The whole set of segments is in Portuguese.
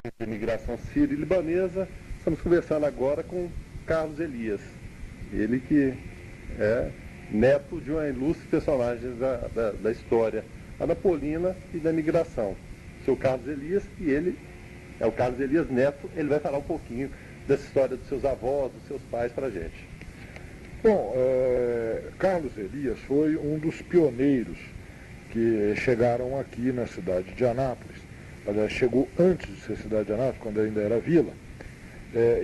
de imigração sírio-libanesa. Estamos conversando agora com Carlos Elias, ele que é neto de uma ilustre personagem da história anapolina e da migração. Seu Carlos Elias, e ele é o Carlos Elias Neto, ele vai falar um pouquinho dessa história dos seus avós, dos seus pais para a gente. Bom, Carlos Elias foi um dos pioneiros que chegaram aqui na cidade de Anápolis. Aliás, chegou antes de ser cidade de Anápolis, quando ainda era vila,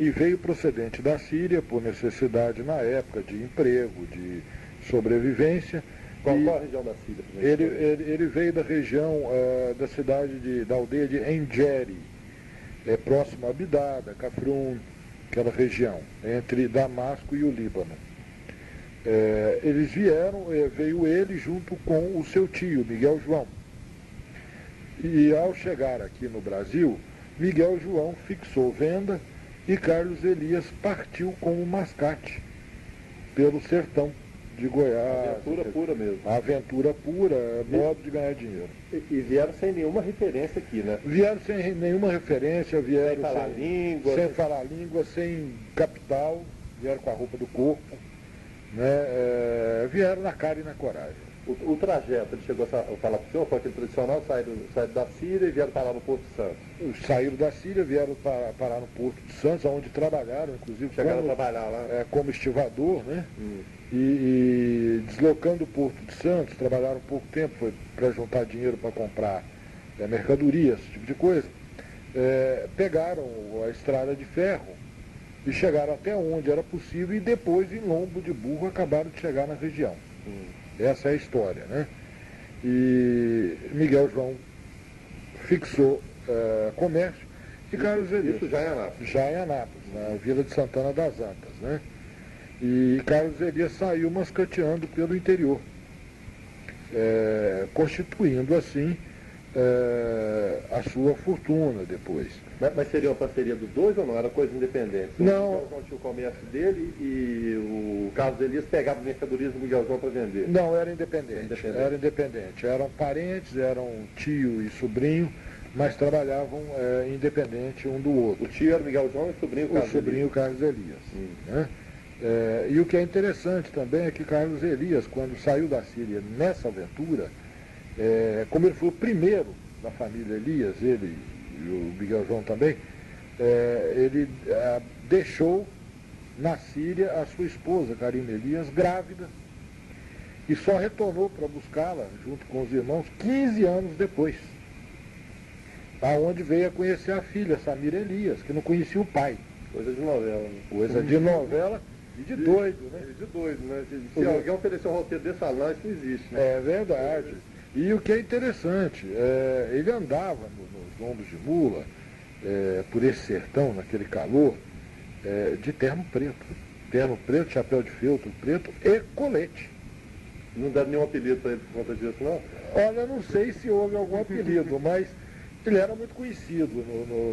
e veio procedente da Síria por necessidade na época de emprego, de sobrevivência. Qual a região da Síria? Ele veio da região da cidade, da aldeia de Engeri, próximo a Abdada, Cafrun, aquela região, entre Damasco e o Líbano. Eles vieram, veio ele junto com o seu tio, Miguel João. E ao chegar aqui no Brasil, Miguel João fixou venda e Carlos Elias partiu como mascate pelo sertão de Goiás. Aventura pura mesmo. Aventura pura, modo de ganhar dinheiro. E vieram sem nenhuma referência aqui, né? Vieram sem nenhuma referência, vieram sem falar língua. Sem falar língua, sem capital, vieram com a roupa do corpo, né? Vieram na cara e na coragem. O trajeto, ele chegou a falar para o senhor, foi aquele tradicional, saíram da Síria e vieram parar no Porto de Santos. Saíram da Síria, vieram parar no Porto de Santos, onde trabalharam, inclusive, chegaram a trabalhar lá. Como estivador, né? E deslocando o Porto de Santos, trabalharam pouco tempo, foi para juntar dinheiro para comprar mercadorias, esse tipo de coisa. Pegaram a estrada de ferro e chegaram até onde era possível e depois, em lombo de burro, acabaram de chegar na região. Essa é a história, né? E Miguel João fixou comércio e Carlos Elias. Isso já em Anápolis. Já em Anápolis, na Vila de Santana das Antas, né? E Carlos Elias saiu mascateando pelo interior, constituindo assim a sua fortuna depois. Mas seria uma parceria dos dois ou não? Era coisa independente? Não. O Miguel João tinha o comércio dele e o Carlos Elias pegava mercadorias do Miguel João para vender? Não, era independente. Era independente. Eram parentes, eram tio e sobrinho, mas trabalhavam independente um do outro. O tio era o Miguel João e o sobrinho o Carlos Elias. O sobrinho Carlos Elias. Né? E o que é interessante também é que Carlos Elias, quando saiu da Síria nessa aventura, como ele foi o primeiro da família Elias, ele e o Miguel João também, ele deixou na Síria a sua esposa, Karina Elias, grávida, e só retornou para buscá-la, junto com os irmãos, 15 anos depois, aonde veio a conhecer a filha, Samira Elias, que não conhecia o pai. Coisa de novela. Né? Coisa de novela e de doido, né? De doido, né? Se alguém oferecer um roteiro desse lá, isso não existe, né? É verdade. E o que é interessante, ele andava nos lombos de mula, por esse sertão, naquele calor, de terno preto. Terno preto, chapéu de feltro preto e colete. Não deram nenhum apelido para ele por conta disso, não? Olha, não sei se houve algum apelido, mas ele era muito conhecido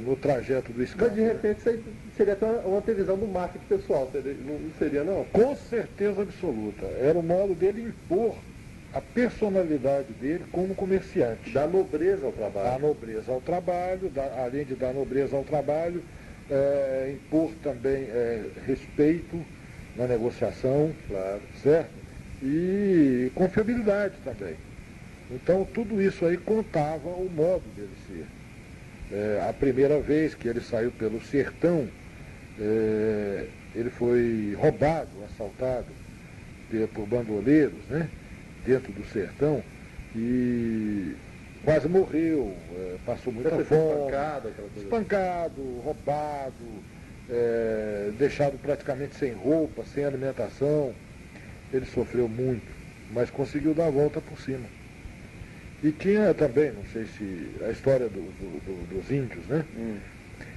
no trajeto do escambo. Mas de repente isso aí seria até uma televisão do marketing pessoal, não seria não? Com certeza absoluta. Era o modo dele impor a personalidade dele como comerciante. Dar nobreza ao trabalho. Dar nobreza ao trabalho, além de dar nobreza ao trabalho, impor também respeito na negociação, claro, certo? E confiabilidade também. Então tudo isso aí contava o modo dele ser. A primeira vez que ele saiu pelo sertão, ele foi roubado, assaltado por bandoleiros, né? Dentro do sertão, e quase morreu, passou muita fome, espancado, roubado, deixado praticamente sem roupa, sem alimentação. Ele sofreu muito, mas conseguiu dar a volta por cima. E tinha também, não sei se, a história dos índios, né?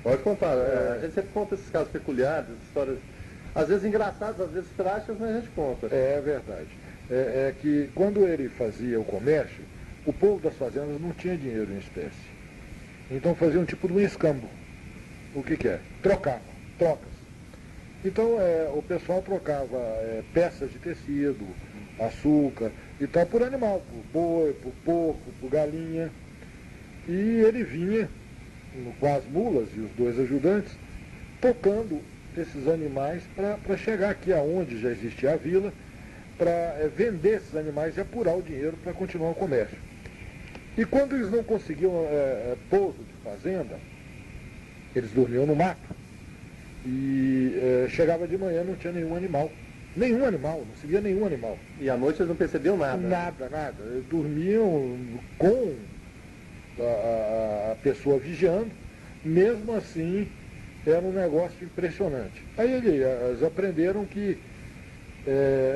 Pode contar, a gente sempre conta esses casos peculiares, histórias, às vezes engraçadas, às vezes trágicas, mas a gente conta. É verdade. É que quando ele fazia o comércio, o povo das fazendas não tinha dinheiro em espécie. Então fazia um tipo de um escambo. O que é? Trocava, trocas. Então o pessoal trocava peças de tecido, açúcar e tal, por animal, por boi, por porco, por galinha. E ele vinha com as mulas e os 2 ajudantes, tocando esses animais para chegar aqui aonde já existia a vila, para vender esses animais e apurar o dinheiro para continuar o comércio. E quando eles não conseguiam pouso de fazenda, eles dormiam no mato. E chegava de manhã, não tinha nenhum animal. Nenhum animal, não se via nenhum animal. E à noite eles não percebiam nada? Nada, nada. Eles dormiam com a pessoa vigiando, mesmo assim era um negócio impressionante. Aí eles aprenderam que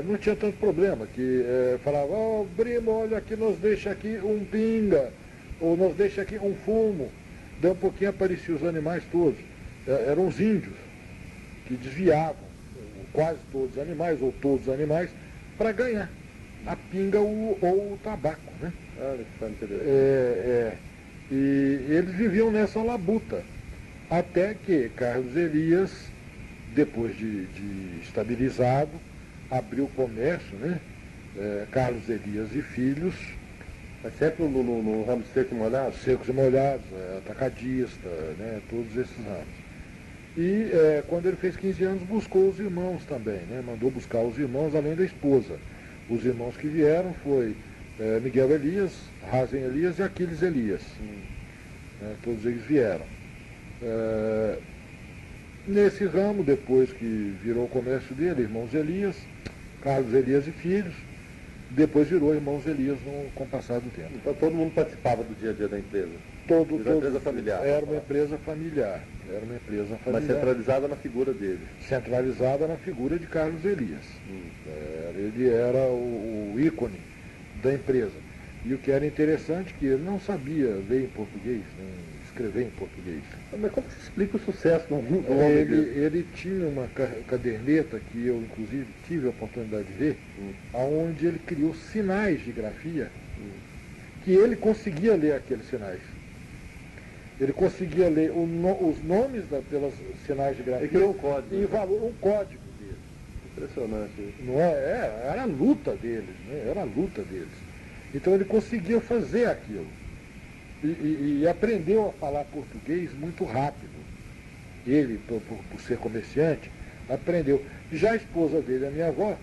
não tinha tanto problema, que falava, primo, olha aqui, nos deixa aqui um pinga, ou nos deixa aqui um fumo. Daí um pouquinho apareciam os animais todos. Eram os índios que desviavam quase todos os animais, ou todos os animais, para ganhar a pinga ou o tabaco, né? Olha que fantástico. E eles viviam nessa labuta, até que Carlos Elias, depois de estabilizado, abriu o comércio, né? Carlos Elias e Filhos. Mas sempre no ramo de secos e molhados? Secos e molhados, atacadista, né? Todos esses ramos. E quando ele fez 15 anos, buscou os irmãos também, né? Mandou buscar os irmãos, além da esposa. Os irmãos que vieram foi Miguel Elias, Razen Elias e Aquiles Elias. Todos eles vieram. Nesse ramo, depois que virou o comércio dele, irmãos Elias, Carlos Elias e Filhos, depois virou irmãos Elias com o passar do tempo. Então todo mundo participava do dia a dia da empresa? Todo, empresa familiar. Era uma empresa familiar. Mas centralizada na figura dele? Centralizada na figura de Carlos Elias. Ele era o ícone da empresa. E o que era interessante é que ele não sabia ler em português, nem escrever em português. Mas como se explica o sucesso do homem? Ele tinha uma caderneta que eu, inclusive, tive a oportunidade de ver, onde ele criou sinais de grafia, que ele conseguia ler aqueles sinais. Ele conseguia ler os nomes pelos sinais de grafia. Ele criou um código. E um código dele. Impressionante. Não era a luta deles, né? Era a luta deles. Então ele conseguia fazer aquilo. E aprendeu a falar português muito rápido. Ele, por ser comerciante, aprendeu. Já a esposa dele, a minha avó,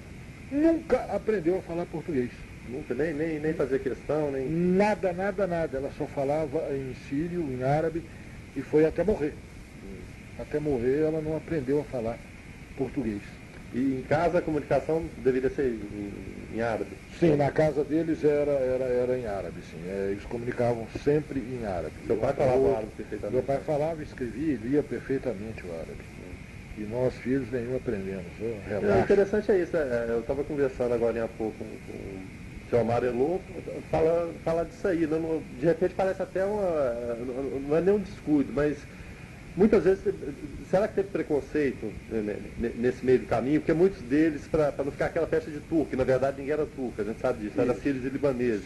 nunca aprendeu a falar português. Nunca, nem fazia questão, nem... Nada. Ela só falava em sírio, em árabe, e foi até morrer. Até morrer ela não aprendeu a falar português. E em casa a comunicação deveria ser em árabe? Sim, na casa deles era em árabe, sim. Eles comunicavam sempre em árabe. Seu pai falava árabe perfeitamente? Meu pai falava, escrevia e lia perfeitamente o árabe. E nós, filhos, nenhum aprendemos. O interessante é isso. Eu estava conversando agora há pouco com o seu Amarelô, fala disso aí. De repente parece até não é nem um descuido, mas muitas vezes, será que teve preconceito nesse meio do caminho? Porque muitos deles, para não ficar aquela festa de turco, que na verdade ninguém era turco, a gente sabe disso, era sírios e libaneses.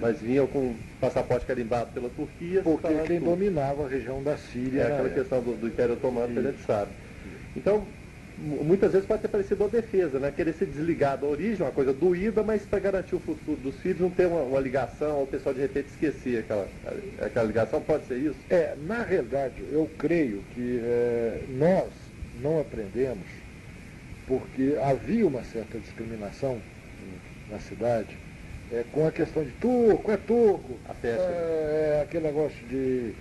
Mas vinham com passaporte carimbado pela Turquia. Porque quem dominava a região da Síria. Aquela questão do Império Otomano, que a gente sabe. Então, muitas vezes pode ter parecido uma defesa, né? Querer se desligar da origem, uma coisa doída, mas para garantir o futuro dos filhos, não ter uma ligação, ou o pessoal de repente esquecer aquela ligação, pode ser isso? Na realidade, eu creio que nós não aprendemos, porque havia uma certa discriminação na cidade, com a questão de turco, turco, a festa. Aquele negócio de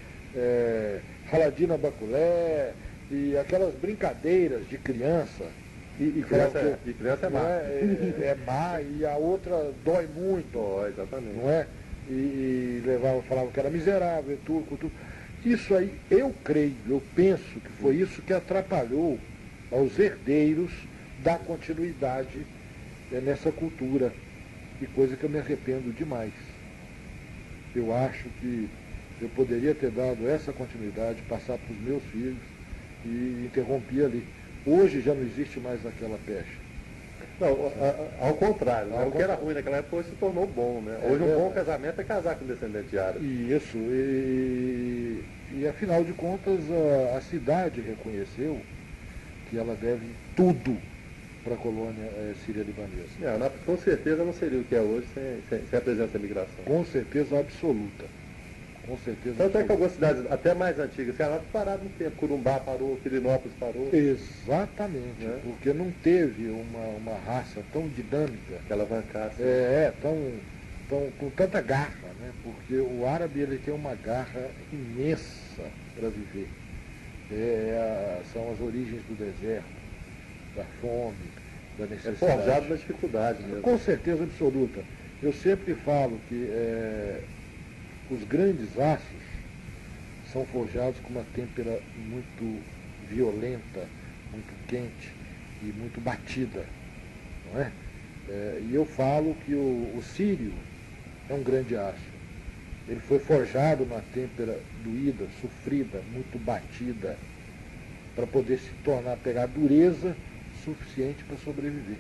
Haladina Baculé, e aquelas brincadeiras de criança. E criança é má. É má, e a outra dói muito. Dói, exatamente. Não é? E falavam que era miserável, é turco. Isso aí, eu creio, eu penso que foi isso que atrapalhou aos herdeiros dar continuidade nessa cultura. E coisa que eu me arrependo demais. Eu acho que eu poderia ter dado essa continuidade, passar para os meus filhos, e interrompi ali. Hoje já não existe mais aquela peste. Não, ao contrário, o que era ruim naquela época hoje se tornou bom, né? Hoje um bom casamento é casar com descendente de árabe. Isso, e afinal de contas a cidade reconheceu que ela deve tudo para a colônia síria-libanesa. Com certeza não seria o que é hoje sem a presença da migração. Com certeza absoluta. com certeza. Tanto é que algumas cidades até mais antigas, Ceará pararam no tempo, Corumbá parou, Pirinópolis parou. Exatamente, Né? porque não teve uma raça tão dinâmica, Que alavancasse. com tanta garra, né? Porque o árabe ele tem uma garra imensa para viver. São as origens do deserto, da fome, da É necessidade. forjado na dificuldade mesmo. Com certeza absoluta. Eu sempre falo que os grandes aços são forjados com uma têmpera muito violenta, muito quente e muito batida, não é? E eu falo que o sírio é um grande aço. Ele foi forjado numa têmpera doída, sofrida, muito batida, para poder se tornar, pegar dureza suficiente para sobreviver.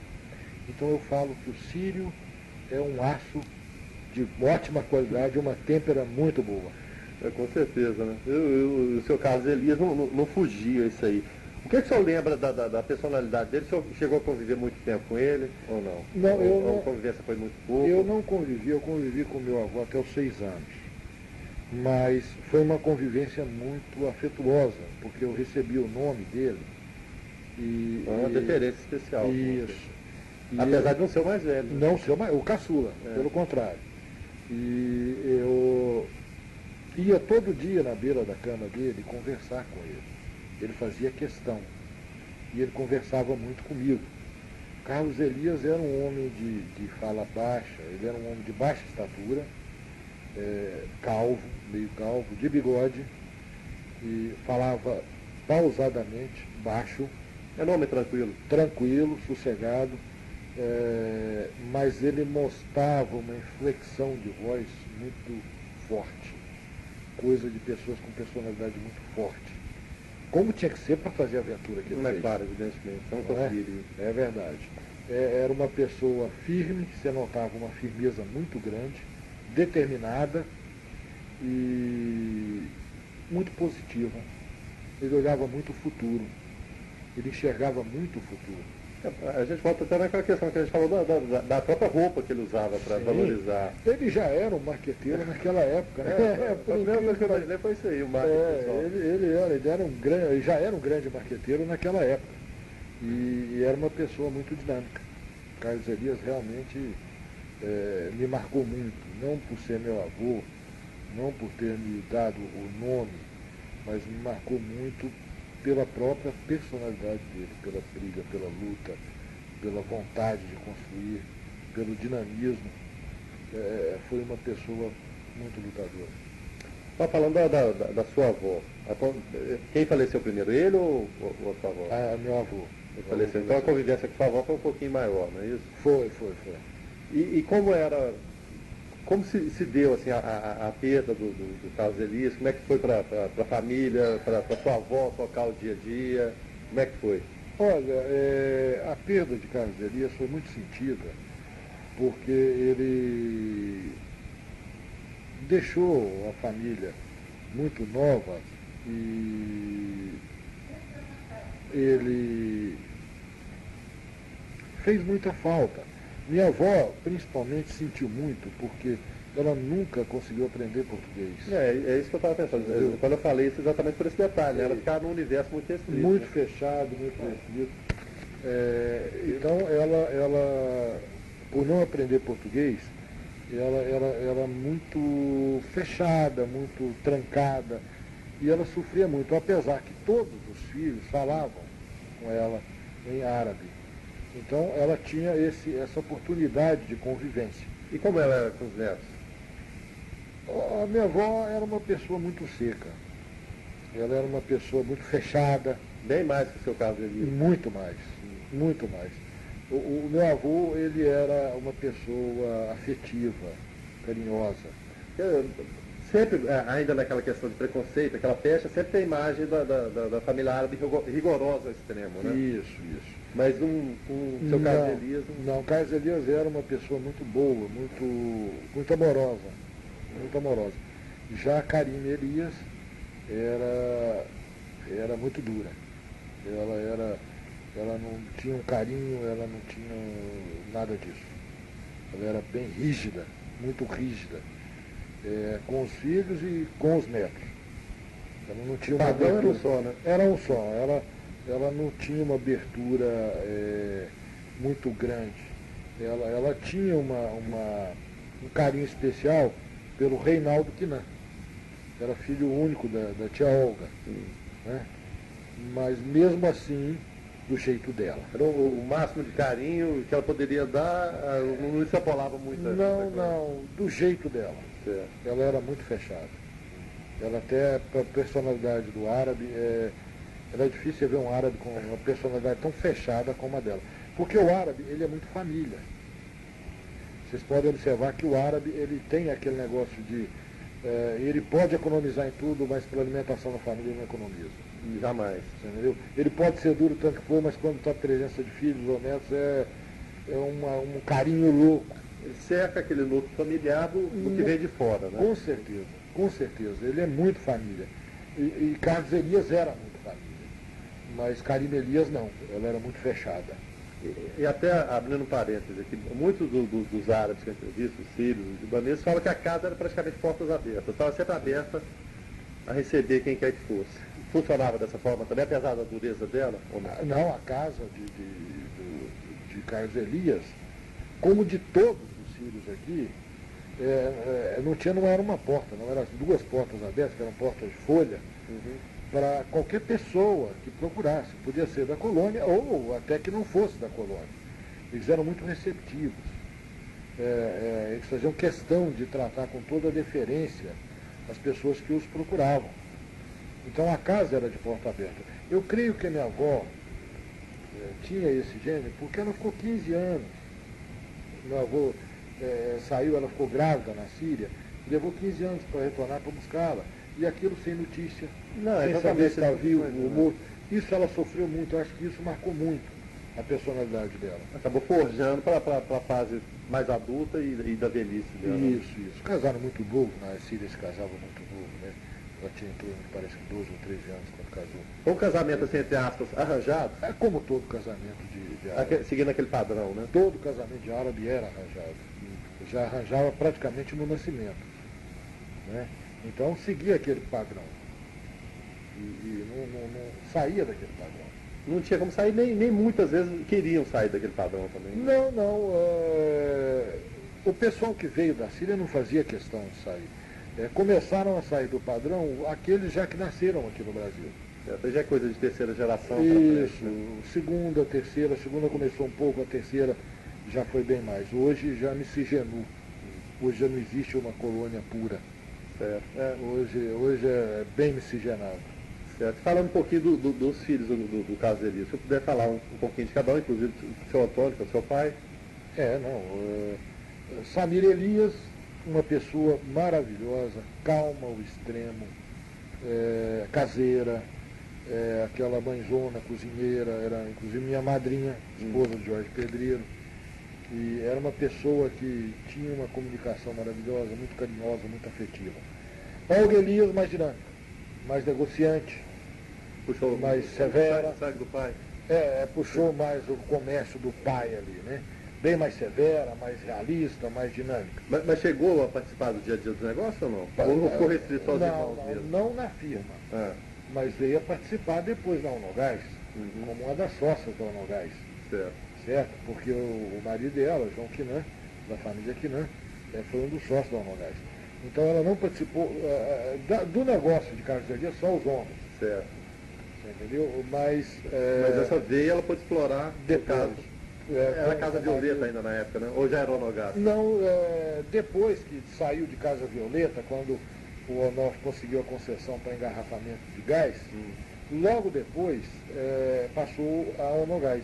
Então eu falo que o sírio é um aço de ótima qualidade, uma têmpera muito boa. Com certeza, né? O seu Carlos Elias não fugia isso aí. O que o senhor lembra da personalidade dele? O senhor chegou a conviver muito tempo com ele ou não? Não, a convivência foi muito pouco? Eu não convivi, eu convivi com meu avô até os 6 anos. Mas foi uma convivência muito afetuosa, porque eu recebi o nome dele. Uma deferência especial. Isso. Apesar de não ser o mais velho. Né? Não ser o caçula, pelo contrário. E eu ia todo dia na beira da cama dele conversar com ele. Ele fazia questão. E ele conversava muito comigo. Carlos Elias era um homem de fala baixa, ele era um homem de baixa estatura, calvo, meio calvo, de bigode, e falava pausadamente, baixo. Era um homem tranquilo. Tranquilo, sossegado, mas ele mostrava uma inflexão de voz muito forte, coisa de pessoas com personalidade muito forte. Como tinha que ser para fazer a aventura que ele fez. Claro, evidentemente. Não conseguiria. É verdade. Era uma pessoa firme, você notava uma firmeza muito grande, determinada e muito positiva. Ele olhava muito o futuro. Ele enxergava muito o futuro. A gente volta até naquela questão que a gente falou da própria roupa que ele usava para valorizar. Ele já era um marqueteiro naquela época, né? A primeira coisa que eu imaginei foi isso aí, o marketing. Ele já era um grande marqueteiro naquela época. E era uma pessoa muito dinâmica. Carlos Elias realmente me marcou muito, não por ser meu avô, não por ter me dado o nome, mas me marcou muito pela própria personalidade dele, pela briga, pela luta, pela vontade de construir, pelo dinamismo. Foi uma pessoa muito lutadora. Está falando da sua avó. Quem faleceu primeiro, ele ou a sua avó? Meu avô. Ele faleceu. Então a convivência com sua avó foi um pouquinho maior, não é isso? Foi. E como era, como se deu assim, a perda do Carlos Elias? Como é que foi para a família, para sua avó tocar o dia a dia? Como é que foi? Olha, a perda de Carlos Elias foi muito sentida, porque ele deixou a família muito nova e ele fez muita falta. Minha avó, principalmente, sentiu muito, porque ela nunca conseguiu aprender português. É isso que eu estava pensando. Quando eu falei isso, exatamente por esse detalhe. Ela ficava num universo muito restrito. Muito né? fechado, muito restrito. Então, ela, por não aprender português, ela era muito fechada, muito trancada, e ela sofria muito, apesar que todos os filhos falavam com ela em árabe. Então ela tinha essa oportunidade de convivência. E como ela era com os netos? A minha avó era uma pessoa muito seca. Ela era uma pessoa muito fechada. Bem mais que o seu Carlos Elias. Muito mais, muito mais. O meu avô, ele era uma pessoa afetiva, carinhosa. Sempre, ainda naquela questão de preconceito, aquela pecha, sempre tem a imagem da família árabe rigorosa ao extremo, né? Isso. Mas seu Carlos Elias... Não, Carlos Elias era uma pessoa muito boa, muito amorosa, muito amorosa. Já a Karine Elias era muito dura. Ela não tinha um carinho, ela não tinha nada disso. Ela era bem rígida, muito rígida. com os filhos e com os netos. Ela não tinha uma Padrão abertura. era um só, né? Era um só. Ela não tinha uma abertura muito grande. Ela tinha um carinho especial pelo Reinaldo Quinan. Era filho único da tia Olga. Né? Mas mesmo assim, do jeito dela. Era o máximo de carinho que ela poderia dar, não extrapolava muito. Não, do jeito dela. Certo. Ela era muito fechada. Ela até, para a personalidade do árabe, era difícil ver um árabe com uma personalidade tão fechada como a dela. Porque o árabe, ele é muito família. Vocês podem observar que o árabe, ele tem aquele negócio de... ele pode economizar em tudo, mas para alimentação da família ele não economiza. Jamais. Entendeu? Ele pode ser duro tanto que for, mas quando está a presença de filhos ou netos, é um carinho louco. Ele cerca aquele núcleo familiar do que vem de fora, né? Com certeza. Ele é muito família. E Carlos Elias era muito família. Mas Karina Elias não. Ela era muito fechada. E até, abrindo um parênteses aqui, muitos dos árabes que eu entrevisto, os sírios, os libaneses, falam que a casa era praticamente portas abertas. Estava sempre aberta a receber quem quer que fosse. Funcionava dessa forma também, apesar da dureza dela? Ou não? Não, a casa de Carlos Elias, como de todos os sírios aqui, não era uma porta, não eram as duas portas abertas, que eram portas de folha, para qualquer pessoa que procurasse. Podia ser da colônia ou até que não fosse da colônia. Eles eram muito receptivos. Eles faziam questão de tratar com toda a deferência as pessoas que os procuravam. Então a casa era de porta aberta. Eu creio que a minha avó tinha esse gênio porque ela ficou 15 anos. Meu avô saiu, ela ficou grávida na Síria, levou 15 anos para retornar para buscá-la. E aquilo sem notícia, sem saber se está vivo ou morto. Isso ela sofreu muito, eu acho que isso marcou muito a personalidade dela. Acabou forjando para a fase mais adulta e da velhice dela. Isso. Casaram muito novo, na Síria se casava muito novo, né? Ela tinha em torno, parece que 12 ou 13 anos quando casou. Foi um casamento, assim, entre aspas, arranjado? É como todo casamento de árabe. Seguindo aquele padrão, né? Todo casamento de árabe era arranjado. Já arranjava praticamente no nascimento. Né? Então seguia aquele padrão. E não saía daquele padrão. Não tinha como sair, nem muitas vezes queriam sair daquele padrão também. Não. O pessoal que veio da Síria não fazia questão de sair. Começaram a sair do padrão aqueles já que nasceram aqui no Brasil. Já é coisa de terceira geração. Isso, segunda, terceira, a segunda começou um pouco, a terceira já foi bem mais. Hoje já miscigenou. Hoje já não existe uma colônia pura. Certo. Hoje é bem miscigenado. Certo. Falando um pouquinho dos filhos do caso Elias, se eu puder falar um pouquinho de cada um, inclusive do seu Antônio, que é o seu pai. Samir Elias, uma pessoa maravilhosa, calma ao extremo, caseira, aquela mãezona, cozinheira, era inclusive minha madrinha, esposa de Jorge Pedreiro. E era uma pessoa que tinha uma comunicação maravilhosa, muito carinhosa, muito afetiva. Olga Elias, mais dinâmica, mais negociante, Puxou mais severa. Sangue do pai. Puxou mais o comércio do pai ali, né? Bem mais severa, mais realista, mais dinâmica. Mas chegou a participar do dia a dia do negócio ou não? Ou ficou restrito aos irmãos mesmo? Não na firma, mas veio a participar depois da Onogás, como uma das sócias da Onogás. Certo? Porque o marido dela, João Quinan, da família Quinan, foi um dos sócios da Onogás. Então ela não participou do negócio de Carlos Elias, só os homens. Certo. Você entendeu? Mas essa veia ela pôde explorar depois. Era Casa Violeta ainda na época, né? Ou já era Onogás? Não, depois que saiu de Casa Violeta, quando o Onofre conseguiu a concessão para engarrafamento de gás, logo depois passou a Onogás.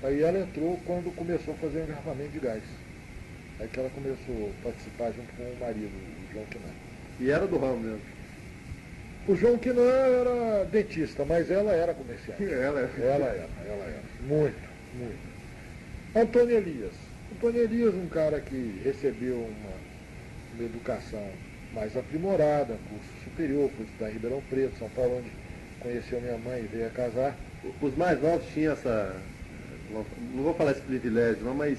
Aí ela entrou quando começou a fazer o engarrafamento de gás. Aí que ela começou a participar junto com o marido, o João Quinan. E era do ramo mesmo? O João Quinan era dentista, mas ela era comerciante. Ela era. Muito. Antônio Elias. Antônio Elias, um cara que recebeu uma educação mais aprimorada, curso superior, foi estudar em Ribeirão Preto, São Paulo, onde conheceu minha mãe e veio a casar. Os mais novos tinham essa... Não vou falar esse privilégio, não, mas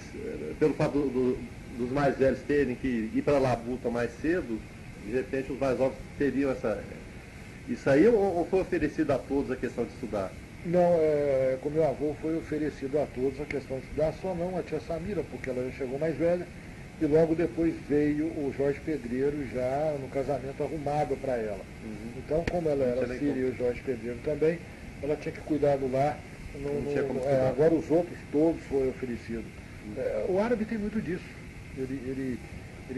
pelo fato dos mais velhos terem que ir para a labuta mais cedo, De repente os mais novos teriam isso aí ou foi oferecido a todos a questão de estudar? Não, com meu avô foi oferecido a todos a questão de estudar, só não a tia Samira, porque ela já chegou mais velha, e logo depois veio o Jorge Pedreiro já no casamento arrumado para ela. Então, como ela era síria e o Jorge Pedreiro também, ela tinha que cuidar do lar. Agora os outros todos foram oferecidos. O árabe tem muito disso. Ele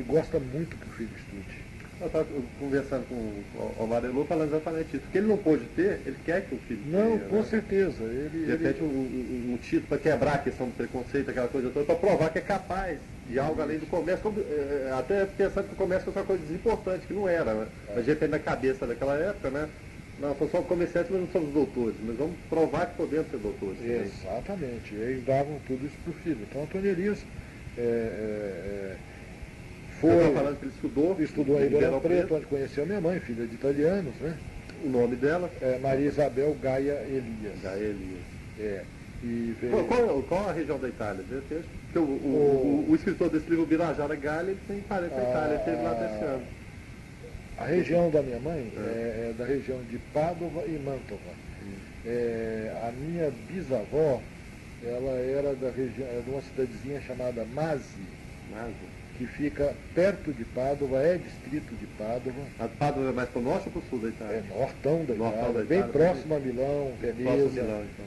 gosta muito que o filho estude. Eu estava conversando com o Omar Elô falando exatamente isso. Porque ele não pôde ter, ele quer que o filho Não, tenha, com né? certeza. De repente um título para quebrar a questão do preconceito, aquela coisa toda, para provar que é capaz de algo além do comércio, até pensando que o comércio fosse uma coisa desimportante, que não era, né? Mas de repente na cabeça daquela época, né? Não, nós somos comerciantes, mas não somos doutores, mas vamos provar que podemos ser doutores. Também. Exatamente, eles davam tudo isso para o filho. Então Antônio Elias Foi falando que ele estudou em Ribeirão Preto, onde conheceu minha mãe, filha de italianos, né? O nome dela? Maria Isabel Gaia Elias. Gaia Elias. E veio... qual a região da Itália? Porque o escritor desse livro, Birajara Galli, ele tem parente na Itália, ele esteve lá desse ano. A região da minha mãe é da região de Pádua e Mantova. A minha bisavó, ela era da região, de uma cidadezinha chamada Masi, que fica perto de Pádua, é distrito de Pádua. A Pádua é mais para o norte ou para o sul da Itália? É nortão da Itália, bem próximo a Milão, Veneza. Próximo a Milão, então.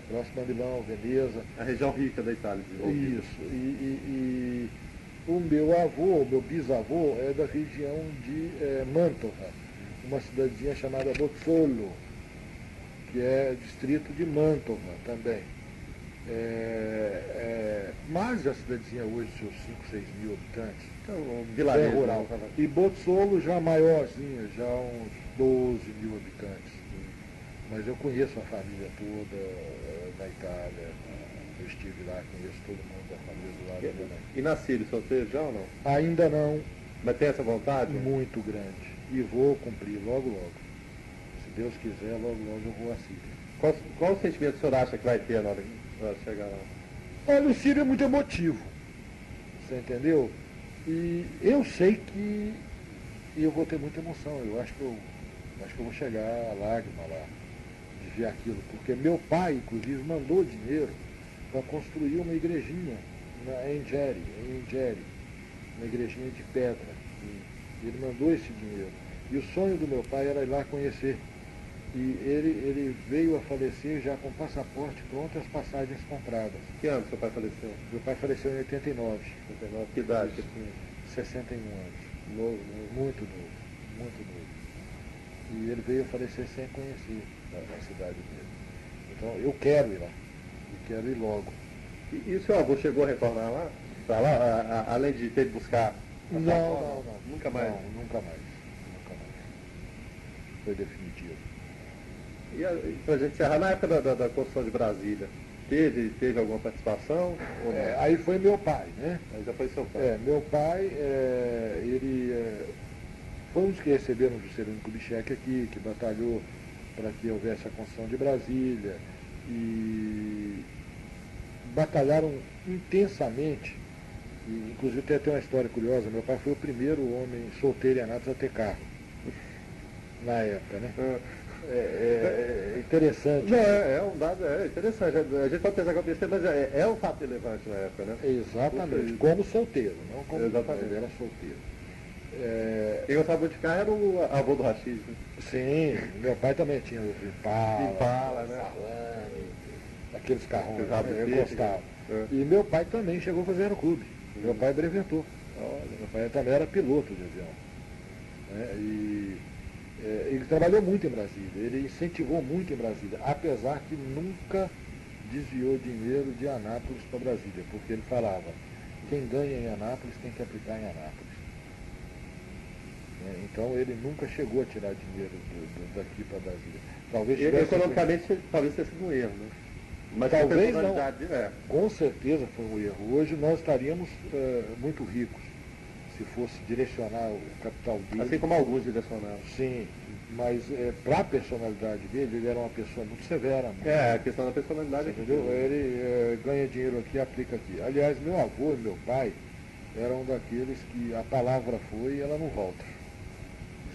Próximo a Milão, Veneza. A região rica da Itália. Isso. E o meu avô, o meu bisavô, é da região de Mantova, uma cidadezinha chamada Bozzolo, que é distrito de Mantova também. Mas a cidadezinha hoje, seus 5, 6 mil habitantes, então, um vilarejo rural. E Bozzolo já maiorzinha, já uns 12 mil habitantes. Mas eu conheço a família toda na Itália, eu estive lá, conheço todo mundo da família do lado também. E na Síria, solteiro já ou não? Ainda não. Mas tem essa vontade? Muito grande. E vou cumprir logo. Se Deus quiser, logo eu vou à Síria. Qual o sentimento que o senhor acha que vai ter na hora que chegar lá? Olha, o Sírio é muito emotivo. Você entendeu? E eu sei que eu vou ter muita emoção. Eu acho que eu vou chegar a lágrima lá de ver aquilo. Porque meu pai, inclusive, mandou dinheiro para construir uma igrejinha em Geri, uma igrejinha de pedra. Ele mandou esse dinheiro. E o sonho do meu pai era ir lá conhecer. E ele veio a falecer já com passaporte pronto e as passagens compradas. Que ano seu pai faleceu? Meu pai faleceu em 89. Que idade que tinha? 61 anos. Novo. Muito novo. E ele veio a falecer sem conhecer a cidade dele. Então eu quero ir lá. E quero ir logo. E o seu avô chegou a retornar lá? Para lá, além de ter de buscar? Não. Nunca mais? Não, nunca mais. Foi definitivo. E para a gente encerrar, na época da construção de Brasília, teve alguma participação? Ou não? Aí foi meu pai, né? Aí já foi seu pai. Meu pai, ele foi um dos que receberam o Juscelino Kubitschek aqui, que batalhou para que houvesse a construção de Brasília, e batalharam intensamente, e, inclusive tem até uma história curiosa, meu pai foi o primeiro homem solteiro em Anápolis a ter carro, na época, né? Interessante. Não, é um dado interessante. A gente pode pensar que é besteira, mas é um fato relevante na época, né? Exatamente, como solteiro, não como exatamente. Ele era solteiro. Quem gostava muito de carro era o avô do Rachid. Né? Sim, meu pai também tinha o Impala, né? Salame, aqueles carrões, eu gostava. E meu pai também chegou a fazer aeroclube. Meu pai brevetou. Meu pai também era piloto de avião. Ele trabalhou muito em Brasília, ele incentivou muito em Brasília, apesar que nunca desviou dinheiro de Anápolis para Brasília, porque ele falava, quem ganha em Anápolis tem que aplicar em Anápolis. Então ele nunca chegou a tirar dinheiro daqui para Brasília. Talvez economicamente talvez tenha sido um erro, né? Mas talvez não. Com certeza foi um erro. Hoje nós estaríamos muito ricos se fosse direcionar o capital dele. Assim como alguns direcionaram. Sim, mas para a personalidade dele, ele era uma pessoa muito severa. A questão da personalidade. Entendeu? Ele ganha dinheiro aqui e aplica aqui. Aliás, meu avô e meu pai eram daqueles que a palavra foi e ela não volta.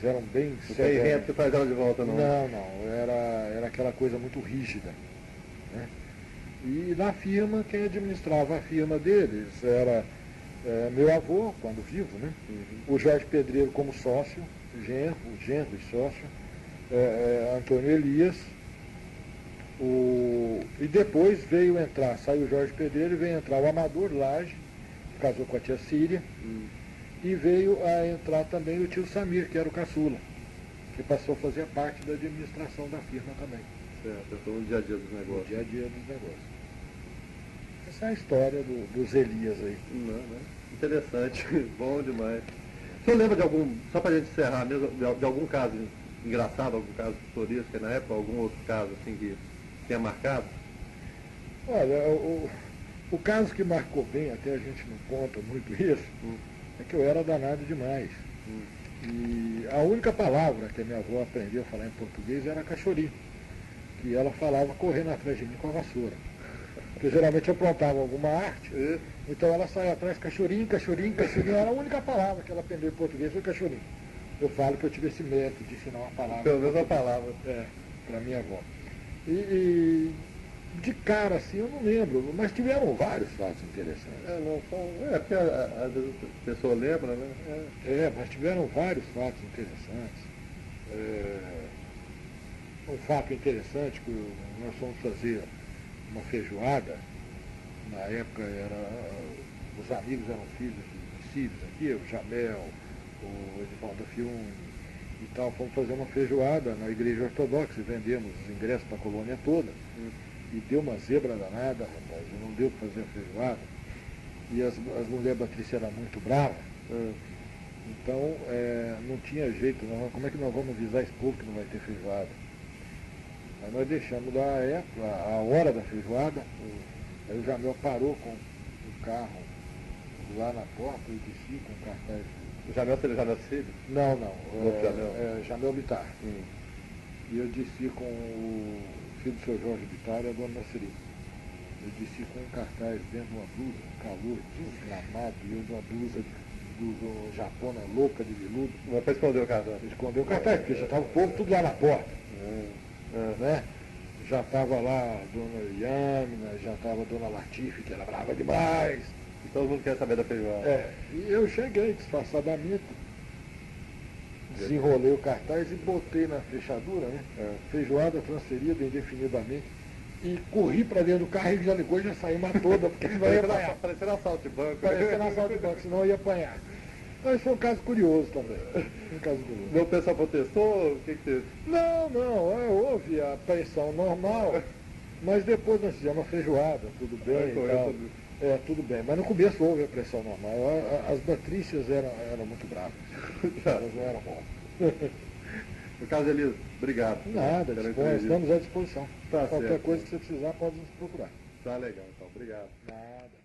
eram bem Não tem vento que traz ela de volta, não. Não, era aquela coisa muito rígida. Né? E na firma, quem administrava a firma deles era meu avô, quando vivo, né? O Jorge Pedreiro como sócio, o genro e sócio, Antônio Elias, e depois saiu o Jorge Pedreiro e veio entrar o Amador Lage, que casou com a tia Síria, e veio a entrar também o tio Samir, que era o caçula, que passou a fazer parte da administração da firma também. Certo, eu estou no dia a dia dos negócios. No dia a dia dos negócios. Essa é a história dos Elias aí. Interessante, bom demais. O senhor lembra de algum, só para a gente encerrar mesmo, de algum caso engraçado, algum caso pitoresco na época, algum outro caso assim que tenha marcado? Olha, o caso que marcou bem, até a gente não conta muito isso, é que eu era danado demais. E a única palavra que a minha avó aprendeu a falar em português era cachorinho, que ela falava correndo atrás de mim com a vassoura. Porque geralmente eu aprontava alguma arte, então ela saia atrás, cachorinho, era a única palavra que ela aprendeu em português, foi cachorinho. Eu falo que eu tive esse método de ensinar uma palavra. Pelo menos uma palavra. Para minha avó. E de cara assim eu não lembro, mas tiveram vários fatos interessantes. Porque às vezes a pessoa lembra, né? Mas tiveram vários fatos interessantes. Um fato interessante que nós fomos fazer uma feijoada, na época os amigos eram filhos de Sírios aqui, o Jamel, o Edivaldo Fiume e tal, fomos fazer uma feijoada na igreja ortodoxa e vendemos os ingressos para a colônia toda. E deu uma zebra danada, rapaz, não deu para fazer a feijoada. E as mulheres Patrícias eram muito bravas. Então não tinha jeito, como é que nós vamos avisar esse povo que não vai ter feijoada? Aí nós deixamos a hora da feijoada, aí o Jamel parou com o carro lá na porta e desci com o cartaz. O Jamel seria Jamel Cílio? Não, Jamel. Jamel Bittar. E eu desci com o filho do seu Jorge Bittar e a dona Naceri. Eu desci com um cartaz dentro de uma blusa, um calor desgramado, e eu de uma blusa do japona louca de veludo. Mas para esconder o cartaz? Escondeu o cartaz, porque já estava o povo tudo lá na porta. Né? Já estava lá a dona Iamina, já estava a dona Latife, que era brava demais. E todo mundo quer saber da feijoada. E eu cheguei disfarçadamente, desenrolei o cartaz e botei na fechadura, né? Feijoada transferida indefinidamente. E corri para dentro do carro e já ligou e já saímos toda, porque senão ia apanhar. Parecendo assalto de banco. Parecendo assalto de banco, senão ia apanhar. Mas foi um caso curioso também. Um caso curioso. O pessoal protestou? O que teve? Não, houve a pressão normal, mas depois nós fizemos a feijoada, tudo bem e tal. Tudo bem, mas no começo houve a pressão normal. As Patrícias eram muito bravas. Elas não eram bom. No caso, Elias, obrigado. Nada, estamos à disposição. Tá Qualquer certo. coisa que você precisar, pode nos procurar. Tá legal, então. Obrigado. Nada.